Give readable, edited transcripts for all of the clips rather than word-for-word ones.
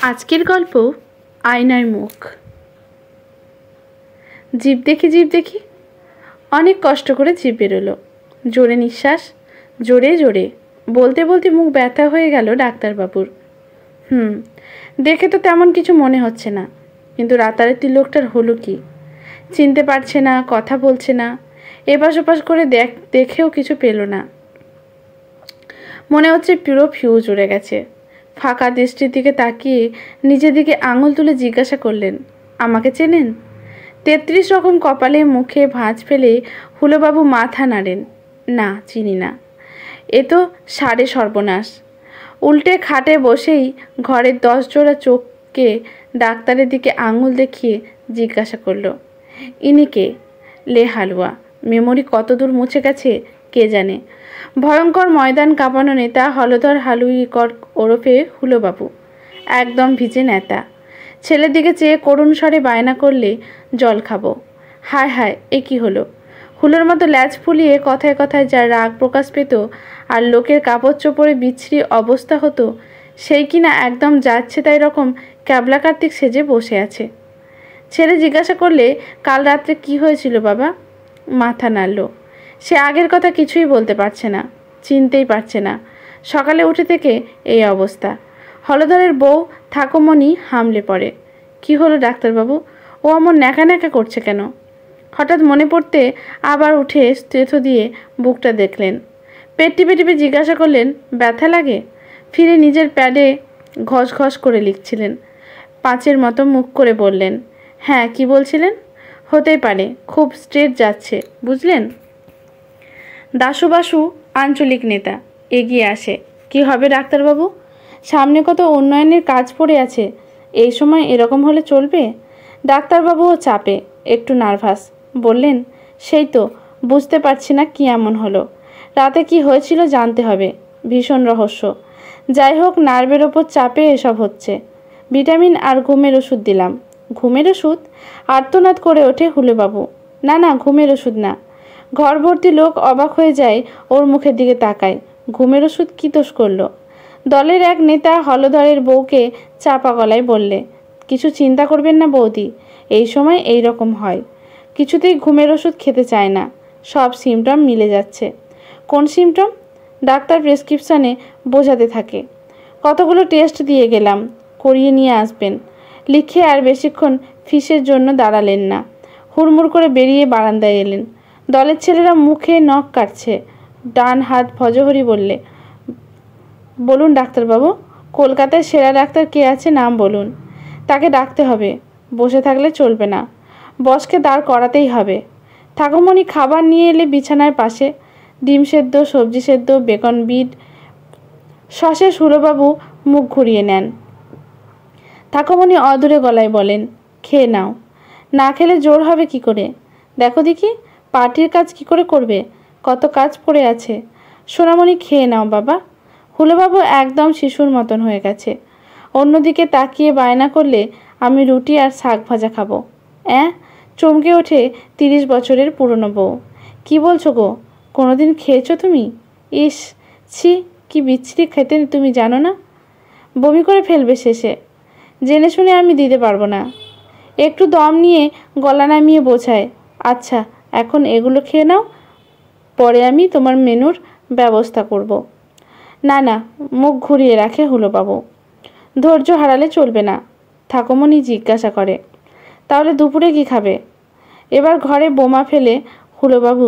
আজকের গল্প আয়নার মুখ। জিভ দেখি অনেক কষ্ট করে জিভ বেরোলো। জোরে নিঃশ্বাস, জোরে জোরে বলতে বলতে মুখ ব্যথা হয়ে গেল ডাক্তারবাবুর। দেখে তো তেমন কিছু মনে হচ্ছে না, কিন্তু রাতারাতি লোকটার হলো কি? চিনতে পারছে না, কথা বলছে না, এপাশ ওপাশ করে দেখেও কিছু পেল না। মনে হচ্ছে পুরো ফিউজ উড়ে গেছে। ফাঁকা দৃষ্টির দিকে তাকিয়ে নিজের দিকে আঙুল তুলে জিজ্ঞাসা করলেন, আমাকে চেনেন? ৩৩ রকম কপালে মুখে ভাঁজ ফেলে হুলোবাবু মাথা নাড়েন, না চিনি না। এ তো সাড়ে সর্বনাশ। উল্টে খাটে বসেই ঘরের 10 জোড়া চোখকে ডাক্তারের দিকে আঙুল দেখিয়ে জিজ্ঞাসা করল, ইনি কে? লে হালুয়া। মেমোরি কত দূর মুছে গেছে কে জানে। ভয়ঙ্কর ময়দান কাঁপানো নেতা হলধর হালুইকর ওরফে হুলোবাবু, একদম ভিজে নেতা। ছেলের দিকে চেয়ে করুণ স্বরে বায়না করলে, জল খাবো। হায় হায়, এ কি হলো? হুলোর মতো ল্যাজ ফুলিয়ে কথায় কথায় যা রাগ প্রকাশ পেত আর লোকের কাপড় চোপড়ে বিচ্ছিরি অবস্থা হতো, সেই কিনা একদম যাচ্ছে তাই রকম ক্যাবলা কার্তিক সেজে বসে আছে। ছেলে জিজ্ঞাসা করলে, কাল রাত্রে কি হয়েছিল বাবা? মাথা নাড়ল। সে আগের কথা কিছুই বলতে পারছে না, চিনতেই পারছে না। সকালে উঠে থেকে এই অবস্থা। হলধরের বউ ঠাকুমণি হামলে পড়ে, কি হলো ডাক্তারবাবু? ও এমন ন্যাকা ন্যাকা করছে কেন? হঠাৎ মনে পড়তে আবার উঠে স্টেথো দিয়ে বুকটা দেখলেন। পেট টিপে টিপে জিজ্ঞাসা করলেন, ব্যথা লাগে? ফিরে নিজের প্যাডে ঘস ঘস করে লিখছিলেন। 5-এর মতো মুখ করে বললেন, হ্যাঁ কি বলছিলেন? হতেই পারে, খুব স্ট্রেট যাচ্ছে বুঝলেন। দাশুবাসু আঞ্চলিক নেতা এগিয়ে আসে, কি হবে ডাক্তারবাবু? সামনে কত উন্নয়নের কাজ পড়ে আছে, এই সময় এরকম হলে চলবে? ডাক্তারবাবুও চাপে, একটু নার্ভাস। বললেন, সেই তো বুঝতে পারছি না কি এমন হলো। রাতে কি হয়েছিল জানতে হবে, ভীষণ রহস্য। যাই হোক, নার্ভের ওপর চাপে এসব হচ্ছে। ভিটামিন আর ঘুমের ওষুধ দিলাম। ঘুমের ওষুধ? আর্তনাদ করে ওঠে হুলোবাবু। না না, ঘুমের ওষুধ না। ঘর ভর্তি লোক অবাক হয়ে যায় ওর মুখের দিকে তাকায়। ঘুমের ওষুধ কী দোষ করলো? দলের এক নেতা হলধরের বউকে চাপা গলায় বললে, কিছু চিন্তা করবেন না বৌদি, এই সময় এই রকম হয়। কিছুতেই ঘুমের ওষুধ খেতে চায় না, সব সিমটম মিলে যাচ্ছে। কোন সিমটম? ডাক্তার প্রেসক্রিপশানে বোঝাতে থাকে। কতগুলো টেস্ট দিয়ে গেলাম, করিয়ে নিয়ে আসবেন। লিখে আর বেশিক্ষণ ফিসের জন্য দাঁড়ালেন না, হুড়মুড় করে বেরিয়ে বারান্দায় এলেন। দলের ছেলেরা মুখে নখ কাটছে। ডান হাত ভজহরি বললে, বলুন ডাক্তারবাবু, কলকাতায় সেরা ডাক্তার কে আছে নাম বলুন। তাকে ডাকতে হবে, বসে থাকলে চলবে না, বসকে দাঁড় করাতেই হবে। ঠাকুমণি খাবার নিয়ে এলে বিছানার পাশে, ডিম সেদ্ধ, সবজি সেদ্ধ, বেকন বিট সসে হুলোবাবু মুখ ঘুরিয়ে নেন। ঠাকুমণি অদূরে গলায় বলেন, খেয়ে নাও। না খেলে জোর হবে কি করে? দেখো দেখি পার্টির কাজ কি করে করবে, কত কাজ পড়ে আছে। সোনামণি খেয়ে নাও বাবা। হুলোবাবু একদম শিশুর মতন হয়ে গেছে। অন্যদিকে তাকিয়ে বায়না করলে, আমি রুটি আর শাক ভাজা খাবো। চমকে ওঠে 30 বছরের পুরনো বউ। কি বলছো গো, কোনোদিন খেয়েছো তুমি? ইস ছি, কি বিচ্ছিরি খেতে তুমি জানো না? বমি করে ফেলবে শেষে। জেনে শুনে আমি দিতে পারবো না। একটু দম নিয়ে গলা নামিয়ে বোঝায়, আচ্ছা এখন এগুলো খেয়ে নাও, পরে আমি তোমার মেনুর ব্যবস্থা করব। না না, মুখ ঘুরিয়ে রাখে হুলোবাবু। ধৈর্য হারালে চলবে না। ঠাকুমণি জিজ্ঞাসা করে, তাহলে দুপুরে কি খাবে? এবার ঘরে বোমা ফেলে হুলোবাবু,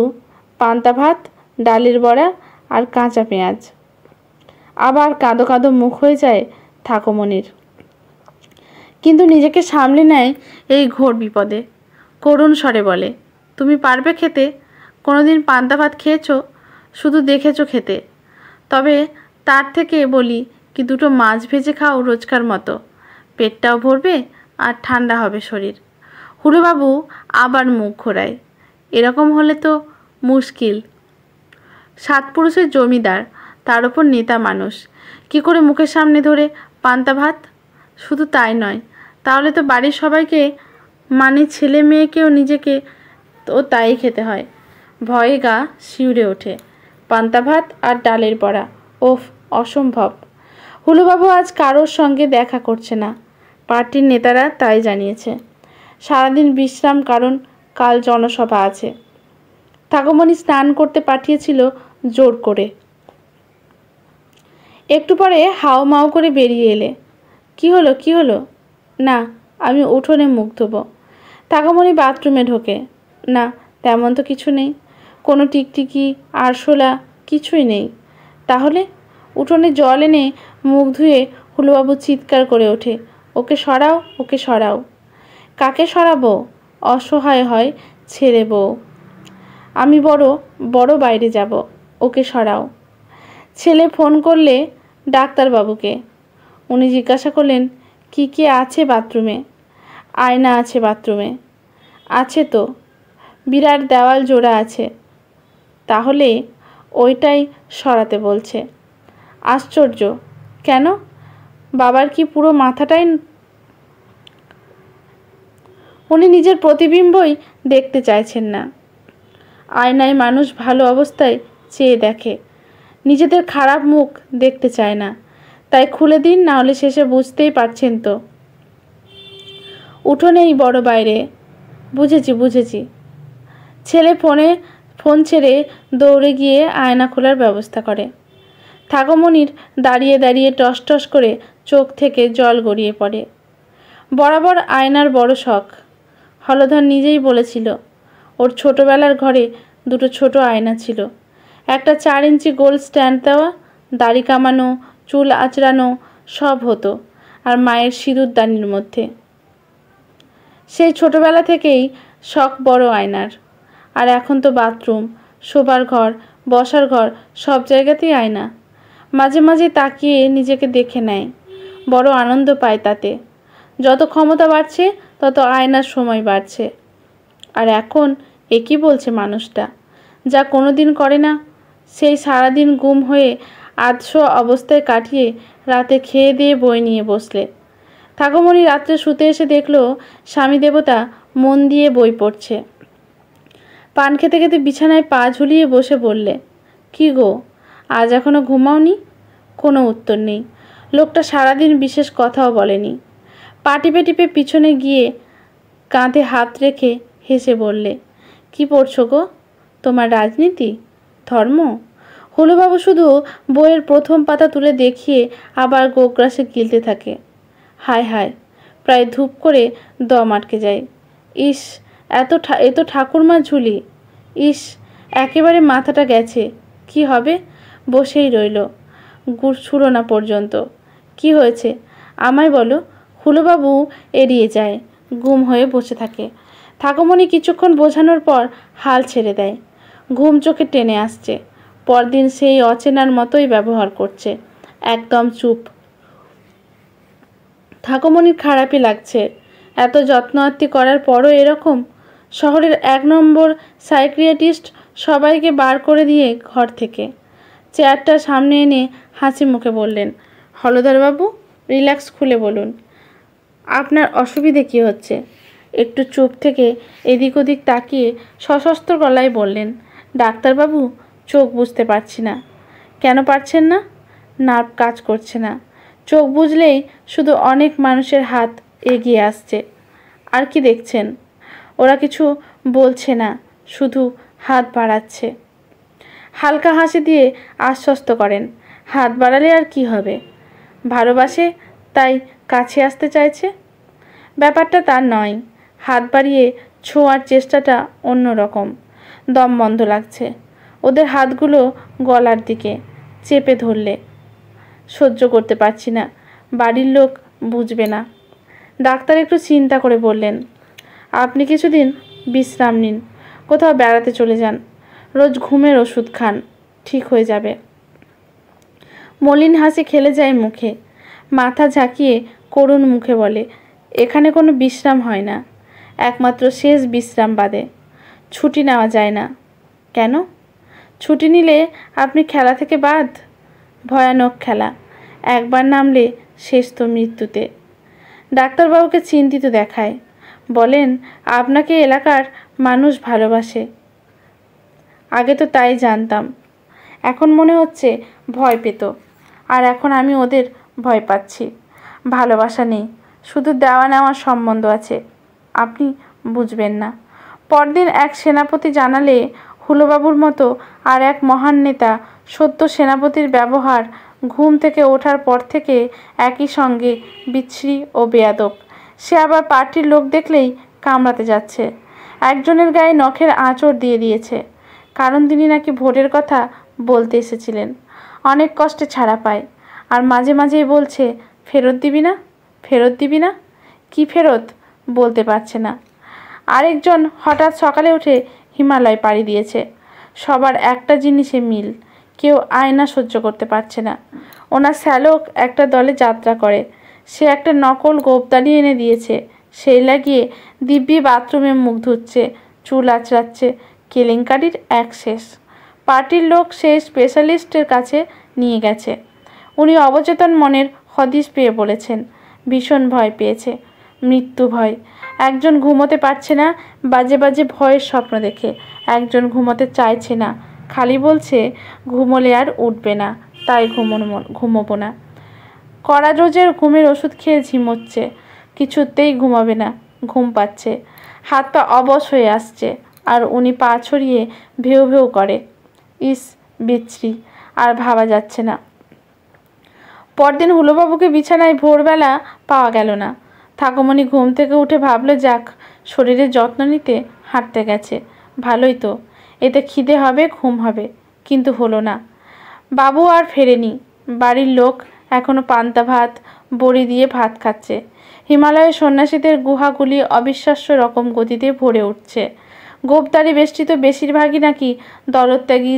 পান্তা ভাত, ডালের বড়া আর কাঁচা পেঁয়াজ। আবার কাঁদো কাঁদো মুখ হয়ে যায় ঠাকুমণির, কিন্তু নিজেকে সামলে নেয় এই ঘোর বিপদে। করুণ স্বরে বলে, তুমি পারবে খেতে? কোনোদিন পান্তা ভাত খেয়েছো? শুধু দেখেছো খেতে। তবে তার থেকে বলি কি, দুটো মাছ ভেজে খাও রোজকার মতো, পেটটাও ভরবে আর ঠান্ডা হবে শরীর। হুলোবাবু আবার মুখ ঘোরায়, এরকম হলে তো মুশকিল। 7 পুরুষের জমিদার, তার ওপর নেতা মানুষ, কি করে মুখের সামনে ধরে পান্তা ভাত? শুধু তাই নয়, তাহলে তো বাড়ির সবাইকে, মানে ছেলে মেয়েকেও নিজেকে তো তাই খেতে হয়। ভয়ে গা শিউরে ওঠে। পান্তা ভাত আর ডালের বড়া, ওফ অসম্ভব। হুলুবাবু আজ কারোর সঙ্গে দেখা করছে না, পার্টির নেতারা তাই জানিয়েছে। সারাদিন বিশ্রাম, কারণ কাল জনসভা আছে। ঠাকুরমণি স্নান করতে পাঠিয়েছিল জোর করে। একটু পরে হাউমাউ করে বেরিয়ে এলে। কি হলো, কি হলো? না, আমি উঠোনে মুখ ধোবো। ঠাকুরমণি বাথরুমে ঢোকে। না, তেমন তো কিছু নেই, কোনো টিকটিকি আরশোলা কিছুই নেই। তাহলে উঠোনে জল এনে মুখ ধুয়ে হুলুবাবু চিৎকার করে ওঠে, ওকে সরাও, ওকে সরাও। কাকে সরাবো? অসহায় হয় ছেলে বউ। আমি বড় বড় বাইরে যাব, ওকে সরাও। ছেলে ফোন করলে ডাক্তারবাবুকে। উনি জিজ্ঞাসা করলেন, কি কি আছে বাথরুমে? আয়না আছে বাথরুমে। আছে তো, বিরাট দেওয়াল জোড়া আছে। তাহলে ওইটাই সরাতে বলছে। আশ্চর্য, কেন? বাবার কি পুরো মাথাটাই? উনি নিজের প্রতিবিম্বই দেখতে চাইছেন না। আয়নায় মানুষ ভালো অবস্থায় চেয়ে দেখে, নিজেদের খারাপ মুখ দেখতে চায় না। তাই খুলে দিন, না হলে শেষে বুঝতেই পারছেন তো। উঠোনেই বড় বাইরে। বুঝেছি বুঝেছি। ছেলে ফোন ছেড়ে দৌড়ে গিয়ে আয়না খোলার ব্যবস্থা করে। ঠাকুরমণির দাঁড়িয়ে দাঁড়িয়ে টস টস করে চোখ থেকে জল গড়িয়ে পড়ে। বরাবর আয়নার বড় শখ। হলধর নিজেই বলেছিল, ওর ছোটবেলার ঘরে দুটো ছোট আয়না ছিল। একটা 4 ইঞ্চি গোল স্ট্যান্ড দেওয়া, দাড়ি কামানো, চুল আঁচড়ানো সব হতো আর মায়ের সিঁদুরদানির মধ্যে। সেই ছোটবেলা থেকেই শখ বড় আয়নার। আর এখন তো বাথরুম, শোবার ঘর, বসার ঘর সব জায়গাতেই আয়না। মাঝে মাঝে তাকিয়ে নিজেকে দেখে নেয়, বড় আনন্দ পায় তাতে। যত ক্ষমতা বাড়ছে তত আয়নার সময় বাড়ছে। আর এখন একই বলছে মানুষটা, যা কোনো দিন করে না। সেই সারাদিন গুম হয়ে আধশো অবস্থায় কাটিয়ে রাতে খেয়ে দিয়ে বই নিয়ে বসলে। ঠাকুরমণি রাত্রে শুতে এসে দেখল স্বামী দেবতা মন দিয়ে বই পড়ছে। পান খেতে খেতে বিছানায় পা ঝুলিয়ে বসে বললে, কি গো, আজ এখনো ঘুমাওনি? কোনো উত্তর নেই। লোকটা সারাদিন বিশেষ কথাও বলেনি। পা টিপে টিপে পিছনে গিয়ে কাঁধে হাত রেখে হেসে বললে, কি পড়ছো গো? তোমার রাজনীতি, ধর্ম? হুলুবাবু শুধু বইয়ের প্রথম পাতা তুলে দেখিয়ে আবার গোগ্রাসে গিলতে থাকে। হায় হায়, প্রায় ধূপ করে দম আটকে যায়। ইস, এত ঠাকুরমার ঝুলি। ইস, একেবারে মাথাটা গেছে। কি হবে? বসেই রইল, গুড় ছুঁড়ো না পর্যন্ত। কি হয়েছে আমায় বলো। হুলুবাবু এড়িয়ে যায়, গুম হয়ে বসে থাকে। ঠাকুরমণি কিছুক্ষণ বোঝানোর পর হাল ছেড়ে দেয়। ঘুম চোখে টেনে আসছে। পরদিন সেই অচেনার মতোই ব্যবহার করছে, একদম চুপ। ঠাকুরমণির খারাপই লাগছে, এত যত্ন আত্তি করার পরও এরকম। শহরের 1 নম্বর সাইকিয়াট্রিস্ট সবাইকে বার করে দিয়ে ঘর থেকে চেয়ারটা সামনে এনে হাসি মুখে বললেন, হলধরবাবু, রিল্যাক্স, খুলে বলুন, আপনার অসুবিধে কী হচ্ছে? একটু চুপ থেকে এদিক ওদিক তাকিয়ে সশস্ত্র গলায় বললেন, ডাক্তারবাবু, চোখ বুঝতে পারছি না। কেন পারছেন না? নার্ভ কাজ করছে না। চোখ বুঝলেই শুধু অনেক মানুষের হাত এগিয়ে আসছে। আর কি দেখছেন? ওরা কিছু বলছে না, শুধু হাত বাড়াচ্ছে। হালকা হাসি দিয়ে আশ্বস্ত করেন, হাত বাড়ালে আর কি হবে? ভালোবাসে তাই কাছে আসতে চাইছে। ব্যাপারটা তার নয়। হাত বাড়িয়ে ছোঁয়ার চেষ্টাটা অন্য রকম। দম বন্ধ লাগছে। ওদের হাতগুলো গলার দিকে চেপে ধরলে। সহ্য করতে পারছি না, বাড়ির লোক বুঝবে না। ডাক্তার একটু চিন্তা করে বললেন, আপনি কিছুদিন বিশ্রাম নিন, কোথাও বেড়াতে চলে যান, রোজ ঘুমের ওষুধ খান, ঠিক হয়ে যাবে। মলিন হাসি খেলে যায় মুখে। মাথা ঝাঁকিয়ে করুণ মুখে বলে, এখানে কোনো বিশ্রাম হয় না, একমাত্র শেষ বিশ্রাম বাদে। ছুটি নেওয়া যায় না। কেন? ছুটি নিলে আপনি খেলা থেকে বাদ। ভয়ানক খেলা, একবার নামলে শেষ তো মৃত্যুতে। ডাক্তারবাবুকে চিন্তিত দেখায়। বলেন, আপনাকে এলাকার মানুষ ভালোবাসে। আগে তো তাই জানতাম, এখন মনে হচ্ছে ভয় পেত। আর এখন আমি ওদের ভয় পাচ্ছি। ভালোবাসা নেই, শুধু দেওয়া নেওয়ার সম্বন্ধ আছে, আপনি বুঝবেন না। পরদিন এক সেনাপতি জানালে হুলোবাবুর মতো আর এক মহান নেতা সত্য সেনাপতির ব্যবহার ঘুম থেকে ওঠার পর থেকে একই সঙ্গে বিচ্ছিরি ও বেয়াদব। সে আবার পার্টির লোক দেখলেই কামড়াতে যাচ্ছে। একজনের গায়ে নখের আঁচড় দিয়ে দিয়েছে, কারণ তিনি নাকি ভোটের কথা বলতে এসেছিলেন। অনেক কষ্টে ছাড়া পায়, আর মাঝে মাঝেই বলছে, ফেরত দিবি না, ফেরত দিবি না। কি ফেরত বলতে পারছে না। আরেকজন হঠাৎ সকালে উঠে হিমালয় পাড়ি দিয়েছে। সবার একটা জিনিসে মিল, কেউ আয়না সহ্য করতে পারছে না। ওনার শ্যালক একটা দলে যাত্রা করে, সে একটা নকল গোঁফদানি এনে দিয়েছে, সেই লাগিয়ে দিব্যি বাথরুমে মুখ ধুচ্ছে, চুল আঁচড়াচ্ছে। কেলেঙ্কারির এক শেষ। পার্টির লোক সেই স্পেশালিস্টের কাছে নিয়ে গেছে। উনি অবচেতন মনের হদিশ পেয়ে বলেছেন, ভীষণ ভয় পেয়েছে, মৃত্যু ভয়। একজন ঘুমোতে পারছে না বাজে বাজে ভয়ের স্বপ্ন দেখে, একজন ঘুমোতে চাইছে না, খালি বলছে ঘুমোলে আর উঠবে না, তাই ঘুমোবো না। কড়া রোজের ঘুমের ওষুধ খেয়ে ঝিমোচ্ছে, কিছুতেই ঘুমাবে না, ঘুম পাচ্ছে, হাত পা অবশ হয়ে আসছে, আর উনি পা ছড়িয়ে ভেউ ভেউ করে। ইস, বিচ্ছিরি, আর ভাবা যাচ্ছে না। পরদিন হুলোবাবুকে বিছানায় ভোরবেলা পাওয়া গেল না। ঠাকুমণি ঘুম থেকে উঠে ভাবল, যাক, শরীরের যত্ন নিতে হাঁটতে গেছে, ভালোই তো, এতে খিদে হবে, ঘুম হবে। কিন্তু হলো না। বাবু আর ফেরেনি। বাড়ির লোক এখনো পান্তা ভাত বড়ি দিয়ে ভাত খাচ্ছে। হিমালয়ের সন্ন্যাসীদের গুহাগুলি অবিশ্বাস্য রকম গতিতে ভরে উঠছে। গোপদারি বেষ্টিত বেশিরভাগই নাকি দলত্যাগী,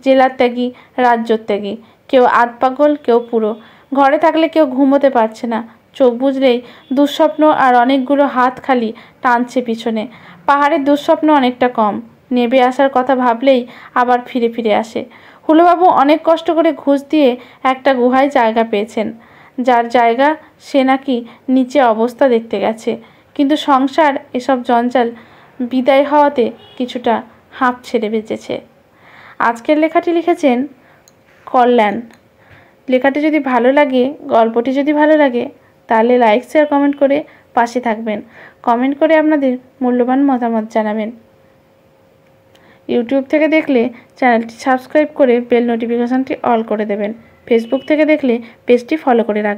জেলার ত্যাগী, রাজ্যর ত্যাগী। কেউ আধপাগল, কেউ পুরো। ঘরে থাকলে কেউ ঘুমোতে পারছে না, চোখ বুঝলেই দুঃস্বপ্ন, আর অনেকগুলো হাত খালি টানছে পিছনে। পাহাড়ের দুঃস্বপ্ন অনেকটা কম, নেবে আসার কথা ভাবলেই আবার ফিরে ফিরে আসে। হুলোবাবু অনেক কষ্ট করে ঘুষ দিয়ে একটা গুহায় জায়গা পেয়েছেন, যার জায়গা সে নাকি নিচে অবস্থা দেখতে গেছে। কিন্তু সংসার এসব জঞ্জাল বিদায় হওয়াতে কিছুটা হাঁপ ছেড়ে বেঁচেছে। আজকের লেখাটি লিখেছেন কল্যাণ। লেখাটি যদি ভালো লাগে, গল্পটি যদি ভালো লাগে, তাহলে লাইক, শেয়ার, কমেন্ট করে পাশে থাকবেন। কমেন্ট করে আপনাদের মূল্যবান মতামত জানাবেন। ইউটিউব থেকে দেখলে চ্যানেলটি সাবস্ক্রাইব করে বেল নোটিফিকেশনটি অল করে দেবেন। ফেসবুক থেকে দেখলে পেজটি ফলো করে রাখবেন।